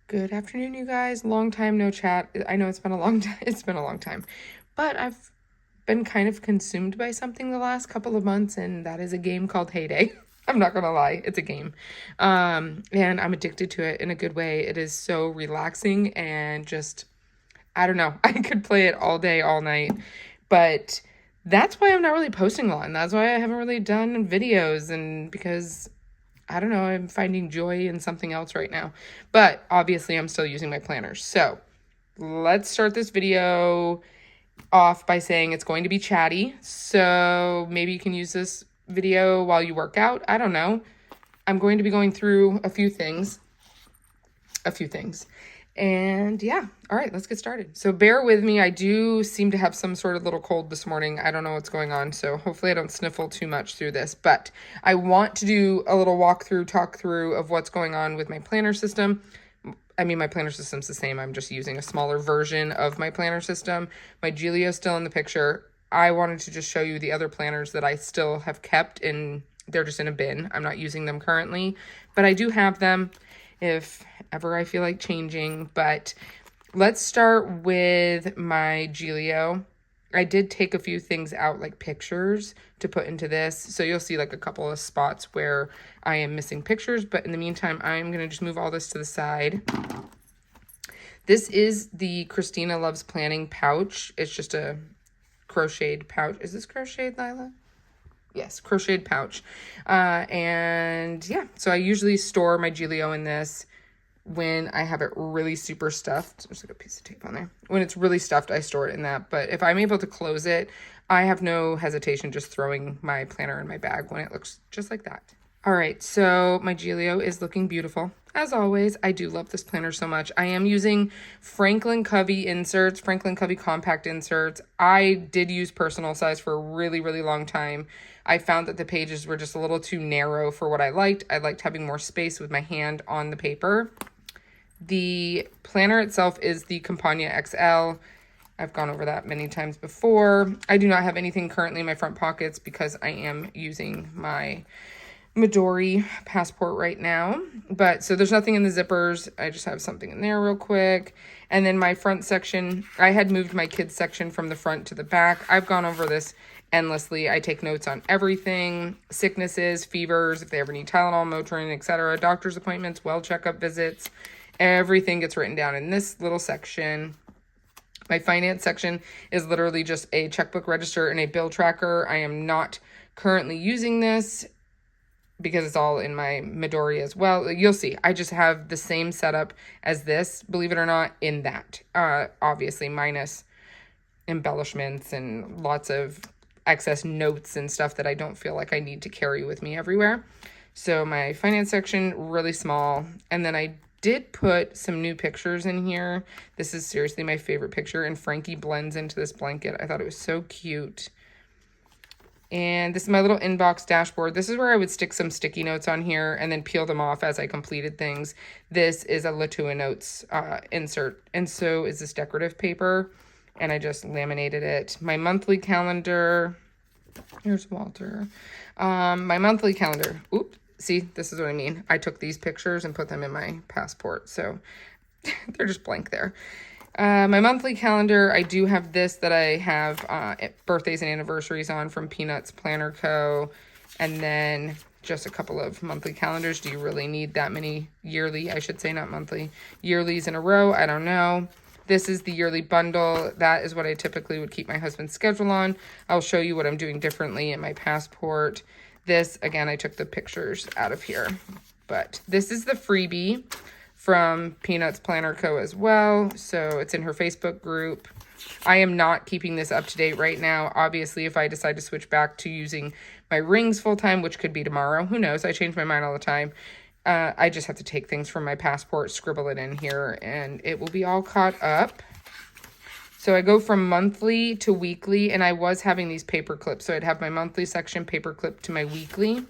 Good afternoon, you guys. Long time no chat. I know it's been a long time. It's been a long time, but I've been kind of consumed by something the last couple of months, and that is a game called Heyday. I'm not gonna lie, it's a game, and I'm addicted to it in a good way. It is so relaxing and just, I don't know. I could play it all day, all night, but that's why I'm not really posting a lot, and that's why I haven't really done videos, and because I don't know, I'm finding joy in something else right now. But obviously I'm still using my planners. So let's start this video off by saying it's going to be chatty. So maybe you can use this video while you work out. I don't know. I'm going to be going through a few things. And yeah, all right, let's get started. So bear with me. I do seem to have some sort of little cold this morning. I don't know what's going on, so hopefully I don't sniffle too much through this. But I want to do a little talk through of what's going on with my planner system. I mean, my planner system's the same. I'm just using a smaller version of my planner system. My Gilio's still in the picture. I wanted to just show you the other planners that I still have kept, and they're just in a bin. I'm not using them currently, but I do have them if ever I feel like changing. But let's start with my Gilio. I did take a few things out, like pictures, to put into this. So you'll see like a couple of spots where I am missing pictures. But in the meantime, I'm going to just move all this to the side. This is the Christina Loves Planning pouch. It's just a crocheted pouch. Is this crocheted, Lila? Yes, crocheted pouch. And yeah, so I usually store my Gilio in this when I have it really super stuffed. There's like a piece of tape on there. When it's really stuffed, I store it in that. But if I'm able to close it, I have no hesitation just throwing my planner in my bag when it looks just like that. All right, so my Gilio is looking beautiful. As always, I do love this planner so much. I am using Franklin Covey inserts, Franklin Covey compact inserts. I did use personal size for a really, really long time. I found that the pages were just a little too narrow for what I liked. I liked having more space with my hand on the paper. The planner itself is the Campagna XL. I've gone over that many times before. I do not have anything currently in my front pockets because I am using my Midori Passport right now. But so there's nothing in the zippers. I just have something in there real quick. And then my front section, I had moved my kids section from the front to the back. I've gone over this endlessly. I take notes on everything: sicknesses, fevers, if they ever need Tylenol, Motrin, etc., doctor's appointments, well checkup visits. Everything gets written down in this little section. My finance section is literally just a checkbook register and a bill tracker. I am not currently using this because it's all in my Midori as well. You'll see, I just have the same setup as this, believe it or not, in that. Obviously, minus embellishments and lots of excess notes and stuff that I don't feel like I need to carry with me everywhere. So my finance section, really small. And then I did put some new pictures in here. This is seriously my favorite picture, and Frankie blends into this blanket. I thought it was so cute. And this is my little inbox dashboard. This is where I would stick some sticky notes on here and then peel them off as I completed things. This is a Latua Notes insert, and so is this decorative paper, and I just laminated it. My monthly calendar. Here's Walter. My monthly calendar. Oops. See, this is what I mean. I took these pictures and put them in my passport, so they're just blank there. My monthly calendar, I do have this that I have birthdays and anniversaries on from Peanuts Planner Co. And then just a couple of monthly calendars. Do you really need that many yearly? I should say not monthly. Yearlies in a row. I don't know. This is the yearly bundle. That is what I typically would keep my husband's schedule on. I'll show you what I'm doing differently in my passport. This, again, I took the pictures out of here. But this is the freebie from Peanuts Planner Co. as well. So it's in her Facebook group. I am not keeping this up to date right now. Obviously, if I decide to switch back to using my rings full time, which could be tomorrow, who knows? I change my mind all the time. I just have to take things from my passport, scribble it in here, and it will be all caught up. So I go from monthly to weekly, and I was having these paper clips. So I'd have my monthly section paper clip to my weekly.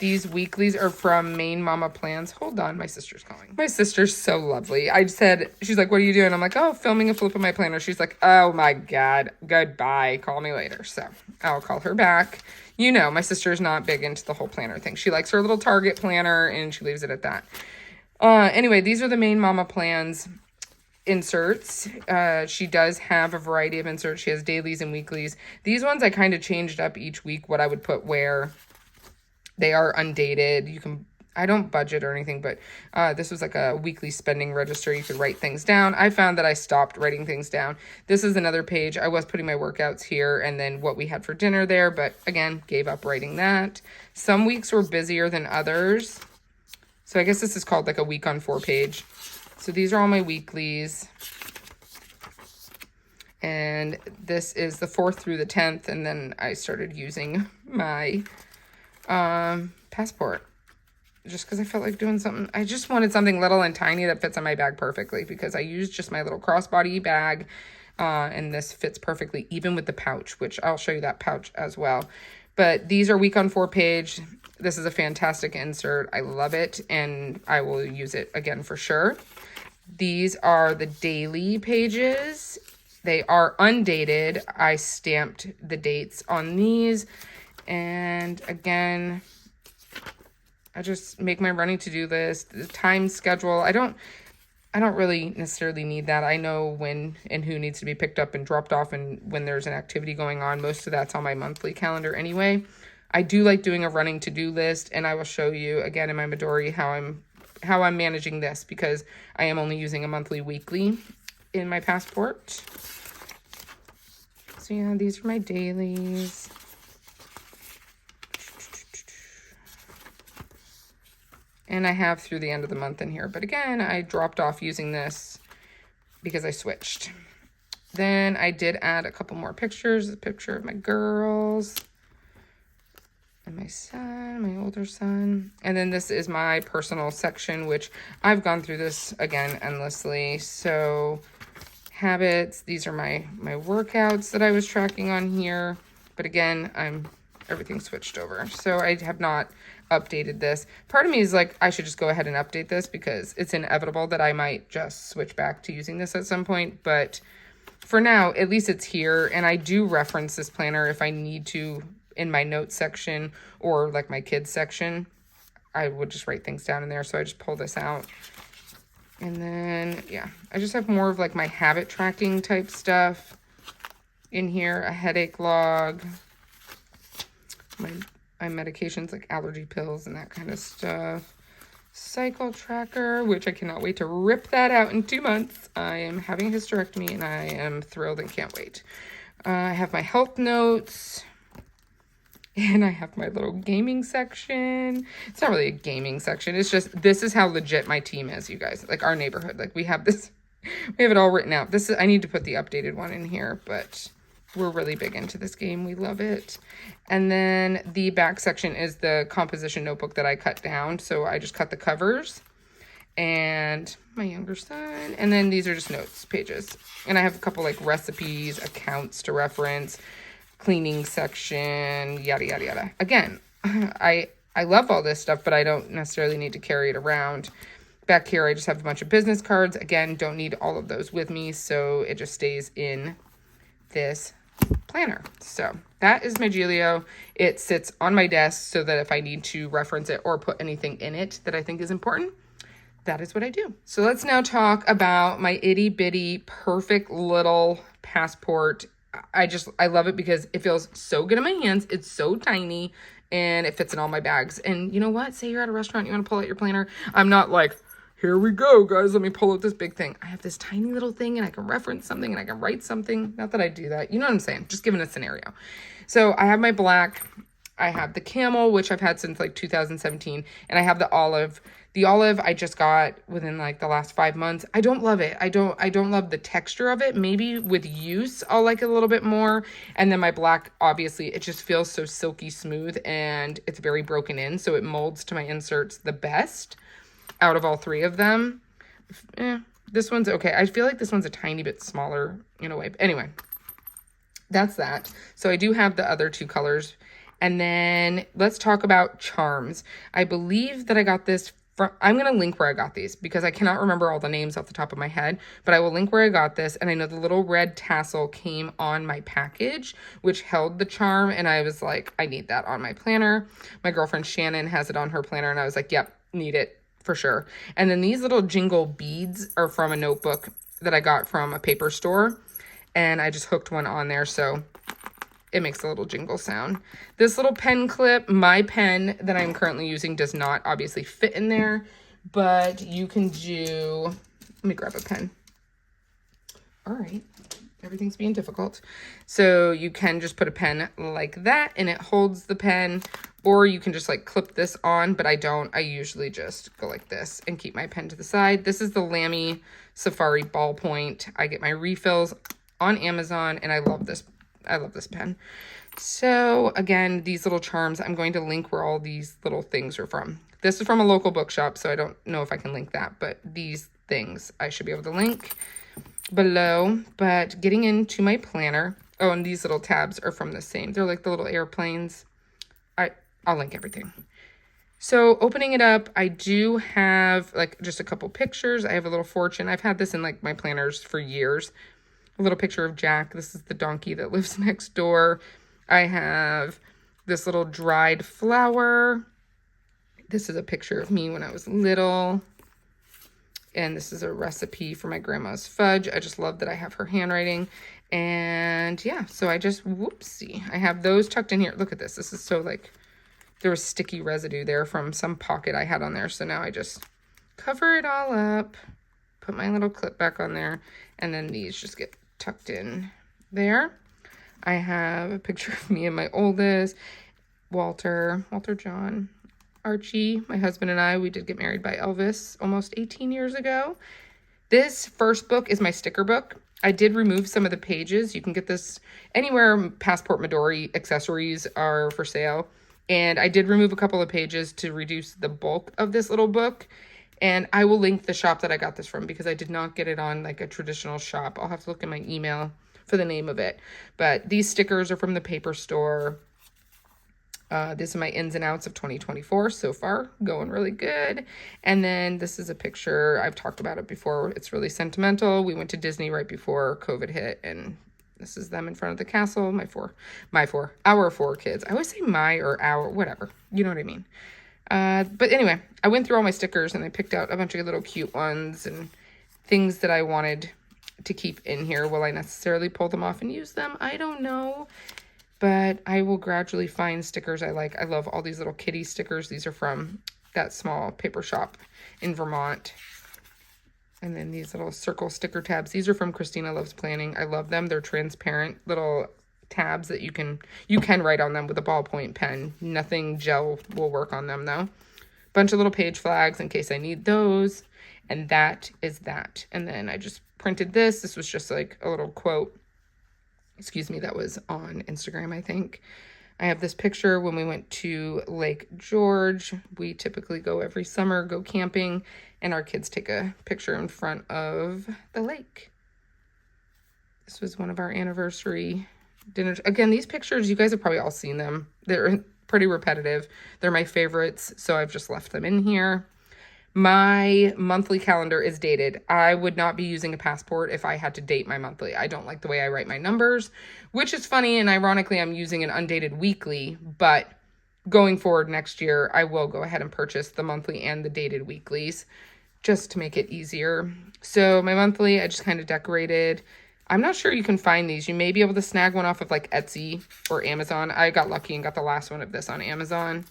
These weeklies are from MAINEMAMAPLANS. Hold on, my sister's calling. My sister's so lovely. I said, she's like, what are you doing? I'm like, oh, filming a flip of my planner. She's like, oh my God, goodbye. Call me later. So I'll call her back. You know, my sister's not big into the whole planner thing. She likes her little Target planner and she leaves it at that. Anyway, these are the Main Mama Plans inserts. She does have a variety of inserts. She has dailies and weeklies. These ones I kind of changed up each week what I would put where. They are undated. You can, I don't budget or anything, but this was like a weekly spending register. You could write things down. I found that I stopped writing things down. This is another page. I was putting my workouts here and then what we had for dinner there, but again, gave up writing that. Some weeks were busier than others. So I guess this is called like a week on 4 page. So these are all my weeklies. And this is the 4th through the 10th. And then I started using my passport just because I felt like doing something. I just wanted something little and tiny that fits on my bag perfectly because I used just my little crossbody bag. And this fits perfectly, even with the pouch, which I'll show you that pouch as well. But these are week on 4 page. This is a fantastic insert. I love it, and I will use it again for sure. These are the daily pages. They are undated. I stamped the dates on these. And again, I just make my running to-do list, the time schedule. I don't really necessarily need that. I know when and who needs to be picked up and dropped off and when there's an activity going on. Most of that's on my monthly calendar anyway. I do like doing a running to-do list, and I will show you again in my Midori how I'm managing this because I am only using a monthly weekly in my passport. So yeah, these are my dailies. And I have through the end of the month in here. But again, I dropped off using this because I switched. Then I did add a couple more pictures. A picture of my girls and my son, my older son. And then this is my personal section, which I've gone through this again endlessly. So habits, these are my workouts that I was tracking on here. But again, everything switched over. So I have not updated this. Part of me is like, I should just go ahead and update this because it's inevitable that I might just switch back to using this at some point. But for now, at least it's here. And I do reference this planner if I need to in my notes section or like my kids section. I would just write things down in there. So I just pull this out. And then, yeah, I just have more of like my habit tracking type stuff in here. A headache log, my medications like allergy pills and that kind of stuff. Cycle tracker, which I cannot wait to rip that out in 2 months. I am having a hysterectomy and I am thrilled and can't wait. I have my health notes. And I have my little gaming section. It's not really a gaming section. It's just, this is how legit my team is, you guys. Like our neighborhood. Like we have this, we have it all written out. This is, I need to put the updated one in here, but we're really big into this game. We love it. And then the back section is the composition notebook that I cut down. So I just cut the covers and my younger son. And then these are just notes pages. And I have a couple like recipes, accounts to reference, cleaning section, yada, yada, yada. Again, I love all this stuff, but I don't necessarily need to carry it around. Back here, I just have a bunch of business cards. Again, don't need all of those with me, so it just stays in this planner. So that is my Gilio. It sits on my desk so that if I need to reference it or put anything in it that I think is important, that is what I do. So let's now talk about my itty bitty perfect little passport. I love it because it feels so good in my hands. It's so tiny and it fits in all my bags. And you know what? Say you're at a restaurant, you want to pull out your planner. I'm not like, here we go, guys. Let me pull out this big thing. I have this tiny little thing and I can reference something and I can write something. Not that I do that. You know what I'm saying? Just giving a scenario. So I have my black. I have the camel, which I've had since like 2017. And I have the olive. The olive I just got within like the last 5 months. I don't love it. I don't love the texture of it. Maybe with use, I'll like it a little bit more. And then my black, obviously, it just feels so silky smooth and it's very broken in. So it molds to my inserts the best out of all 3 of them. This one's okay. I feel like this one's a tiny bit smaller in a way. But anyway, that's that. So I do have the other 2 colors. And then let's talk about charms. I believe that I got this I'm going to link where I got these because I cannot remember all the names off the top of my head, but I will link where I got this. And I know the little red tassel came on my package, which held the charm. And I was like, I need that on my planner. My girlfriend Shannon has it on her planner. And I was like, yep, need it. for sure. And then these little jingle beads are from a notebook that I got from a paper store. And I just hooked one on there, so it makes a little jingle sound. This little pen clip, my pen that I'm currently using does not obviously fit in there, but you can do, let me grab a pen. All right, everything's being difficult. So you can just put a pen like that and it holds the pen, or you can just like clip this on, but I don't. I usually just go like this and keep my pen to the side. This is the Lamy Safari ballpoint. I get my refills on Amazon and I love this. I love this pen. So again, these little charms, I'm going to link where all these little things are from. This is from a local bookshop, so I don't know if I can link that, but these things I should be able to link below. But getting into my planner. Oh, and these little tabs are from the same. They're like the little airplanes. I'll link everything. So opening it up, I do have like just a couple pictures. I have a little fortune. I've had this in like my planners for years. A little picture of Jack. This is the donkey that lives next door. I have this little dried flower. This is a picture of me when I was little. And this is a recipe for my grandma's fudge. I just love that I have her handwriting. And yeah, so I just, whoopsie. I have those tucked in here. Look at this. This is so like, there was sticky residue there from some pocket I had on there. So now I just cover it all up, put my little clip back on there, and then these just get tucked in there. I have a picture of me and my oldest, Walter John, Archie, my husband and I. We did get married by Elvis almost 18 years ago. This first book is my sticker book. I did remove some of the pages. You can get this anywhere Passport Midori accessories are for sale. And I did remove a couple of pages to reduce the bulk of this little book. And I will link the shop that I got this from because I did not get it on like a traditional shop. I'll have to look in my email for the name of it. But these stickers are from the paper store. These are my ins and outs of 2024 so far. Going really good. And then this is a picture. I've talked about it before. It's really sentimental. We went to Disney right before COVID hit, and this is them in front of the castle. Our four kids. I always say my or our, whatever. You know what I mean. But anyway, I went through all my stickers and I picked out a bunch of little cute ones and things that I wanted to keep in here. Will I necessarily pull them off and use them? I don't know. But I will gradually find stickers I like. I love all these little kitty stickers. These are from that small paper shop in Vermont. And then these little circle sticker tabs. These are from Christina Loves Planning. I love them. They're transparent little tabs that you can write on them with a ballpoint pen. Nothing gel will work on them though. Bunch of little page flags in case I need those. And that is that. And then I just printed this. This was just like a little quote. Excuse me, that was on Instagram, I think. I have this picture when we went to Lake George. We typically go every summer, go camping, and our kids take a picture in front of the lake. This was one of our anniversary dinners. Again, these pictures, you guys have probably all seen them. They're pretty repetitive. They're my favorites, so I've just left them in here. My monthly calendar is dated. I would not be using a passport if I had to date my monthly. I don't like the way I write my numbers, which is funny, and ironically, I'm using an undated weekly, but going forward next year, I will go ahead and purchase the monthly and the dated weeklies just to make it easier. So my monthly, I just kind of decorated. I'm not sure you can find these. You may be able to snag one off of like Etsy or Amazon. I got lucky and got the last one of this on Amazon.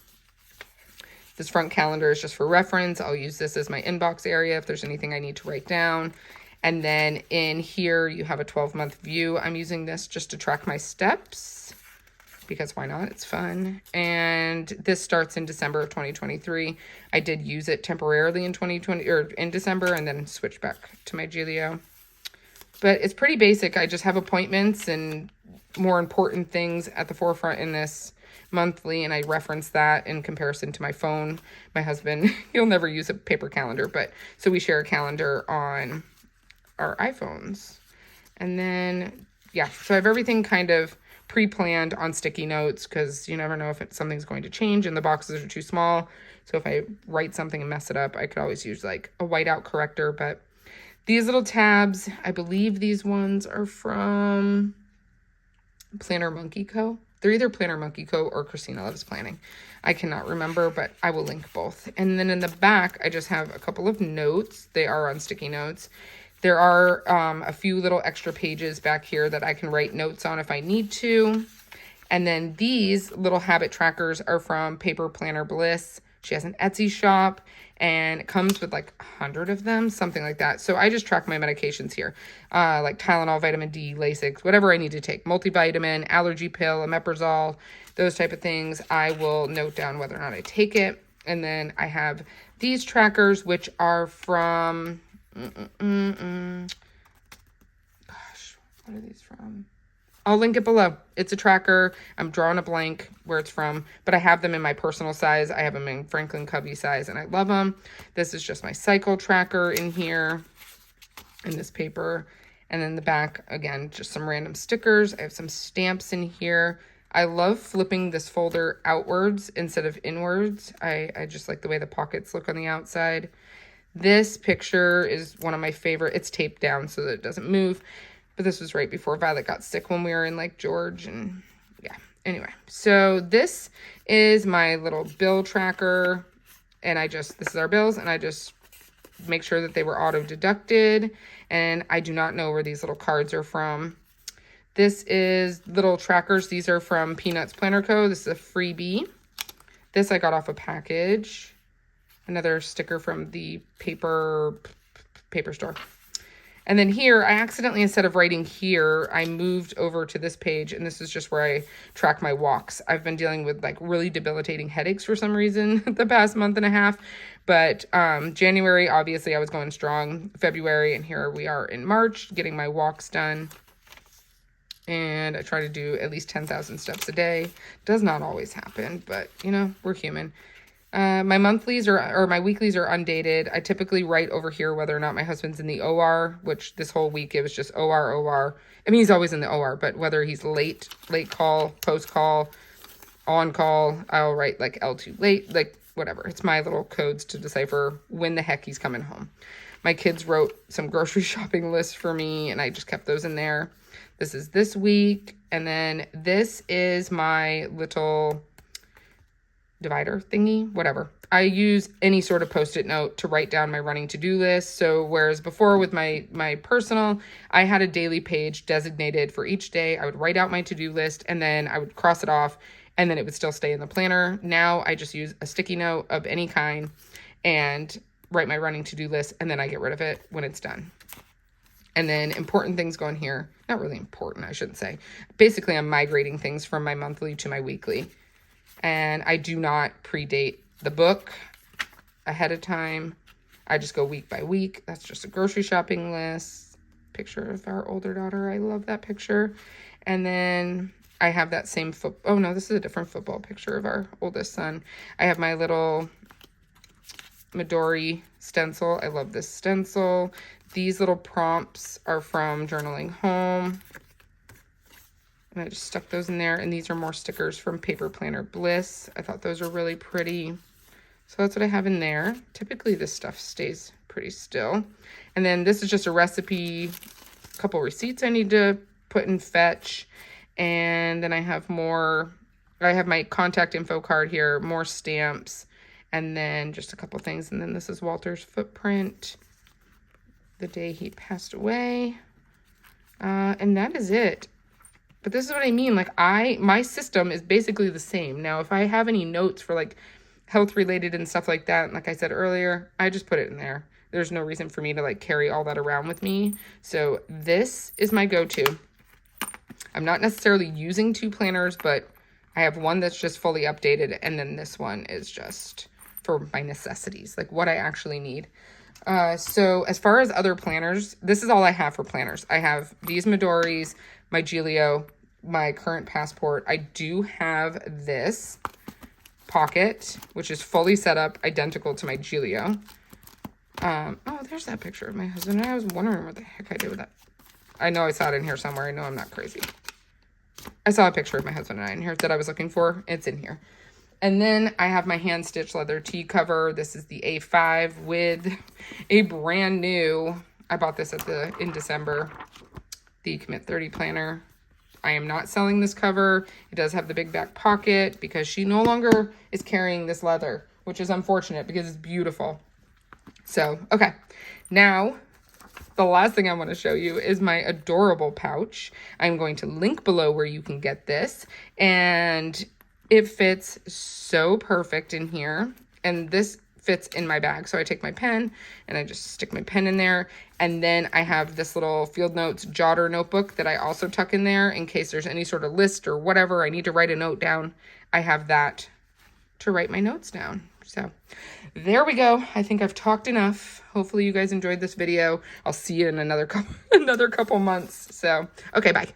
This front calendar is just for reference. I'll use this as my inbox area if there's anything I need to write down. And then in here, you have a 12-month view. I'm using this just to track my steps because why not? It's fun. And this starts in December of 2023. I did use it temporarily in 2020 or in December and then switch back to my Gilio. But it's pretty basic. I just have appointments and more important things at the forefront in this monthly, and I reference that in comparison to my phone. My husband, he'll never use a paper calendar, but so we share a calendar on our iPhones. And then, yeah, so I have everything kind of pre-planned on sticky notes because you never know if something's going to change and the boxes are too small. So if I write something and mess it up, I could always use like a whiteout corrector. But these little tabs, I believe these ones are from Planner Monkey Co. They're either Planner Monkey Co. or Christina Loves Planning. I cannot remember, but I will link both. And then in the back, I just have a couple of notes. They are on sticky notes. There are a few little extra pages back here that I can write notes on if I need to. And then these little habit trackers are from Paper Planner Bliss. She has an Etsy shop, and it comes with like 100 of them, something like that. So I just track my medications here, like Tylenol, vitamin D, Lasix, whatever I need to take, multivitamin, allergy pill, omeprazole, those type of things. I will note down whether or not I take it. And then I have these trackers, which are from, gosh, what are these from? I'll link it below. It's a tracker. I'm drawing a blank where it's from, but I have them in my personal size. I have them in Franklin Covey size, and I love them. This is just my cycle tracker in here, in this paper. And then the back, again, just some random stickers. I have some stamps in here. I love flipping this folder outwards instead of inwards. I just like the way the pockets look on the outside. This picture is one of my favorite. It's taped down so that it doesn't move. But this was right before Violet got sick when we were in Lake George. And yeah, anyway. So this is my little bill tracker. And this is our bills. And I just make sure that they were auto deducted. And I do not know where these little cards are from. This is little trackers. These are from Peanuts Planner Co. This is a freebie. This I got off a package. Another sticker from the paper store. And then here, I accidentally, instead of writing here, I moved over to this page, and this is just where I track my walks. I've been dealing with like really debilitating headaches for some reason the past month and a half. But January, obviously, I was going strong. February, and here we are in March, getting my walks done. And I try to do at least 10,000 steps a day. Does not always happen, but, you know, we're human. My monthlies or my weeklies are undated. I typically write over here whether or not my husband's in the OR, which this whole week it was just OR. I mean, he's always in the OR, but whether he's late call, post call, on call, I'll write like L2 late, like whatever. It's my little codes to decipher when the heck he's coming home. My kids wrote some grocery shopping lists for me, and I just kept those in there. This is this week. And then this is my little divider thingy, whatever. I use any sort of post-it note to write down my running to-do list. So whereas before with my personal, I had a daily page designated for each day. I would write out my to-do list and then I would cross it off and then it would still stay in the planner. Now I just use a sticky note of any kind and write my running to-do list and then I get rid of it when it's done. And then important things go in here. Not really important, I shouldn't say. Basically, I'm migrating things from my monthly to my weekly. And I do not predate the book ahead of time. I just go week by week. That's just a grocery shopping list. Picture of our older daughter. I love that picture. And then I have that same oh no, this is a different football picture of our oldest son. I have my little Midori stencil. I love this stencil. These little prompts are from Journaling Home. And I just stuck those in there. And these are more stickers from Paper Planner Bliss. I thought those were really pretty. So that's what I have in there. Typically this stuff stays pretty still. And then this is just a recipe, a couple receipts I need to put in Fetch. And then I have my contact info card here, more stamps, and then just a couple things. And then this is Walter's footprint, the day he passed away. And that is it. But this is what I mean. Like my system is basically the same. Now, if I have any notes for like health related and stuff like that, like I said earlier, I just put it in there. There's no reason for me to like carry all that around with me. So this is my go-to. I'm not necessarily using two planners, but I have one that's just fully updated. And then this one is just for my necessities, like what I actually need. So as far as other planners, this is all I have for planners. I have these Midoris, my Gilio, my current Passport. I do have this pocket, which is fully set up, identical to my Gilio. Oh, there's that picture of my husband. I was wondering what the heck I did with that. I know I saw it in here somewhere. I know I'm not crazy. I saw a picture of my husband and I in here that I was looking for. It's in here. And then I have my hand-stitched leather tea cover. This is the A5 with a brand new, I bought this in December, the Commit 30 planner. I am not selling this cover. It does have the big back pocket because she no longer is carrying this leather, which is unfortunate because it's beautiful. So, okay. Now, the last thing I want to show you is my adorable pouch. I'm going to link below where you can get this. And it fits so perfect in here. And this fits in my bag. So I take my pen and I just stick my pen in there. And then I have this little Field Notes jotter notebook that I also tuck in there in case there's any sort of list or whatever. I need to write a note down. I have that to write my notes down. So there we go. I think I've talked enough. Hopefully you guys enjoyed this video. I'll see you in another couple months. So, okay, bye.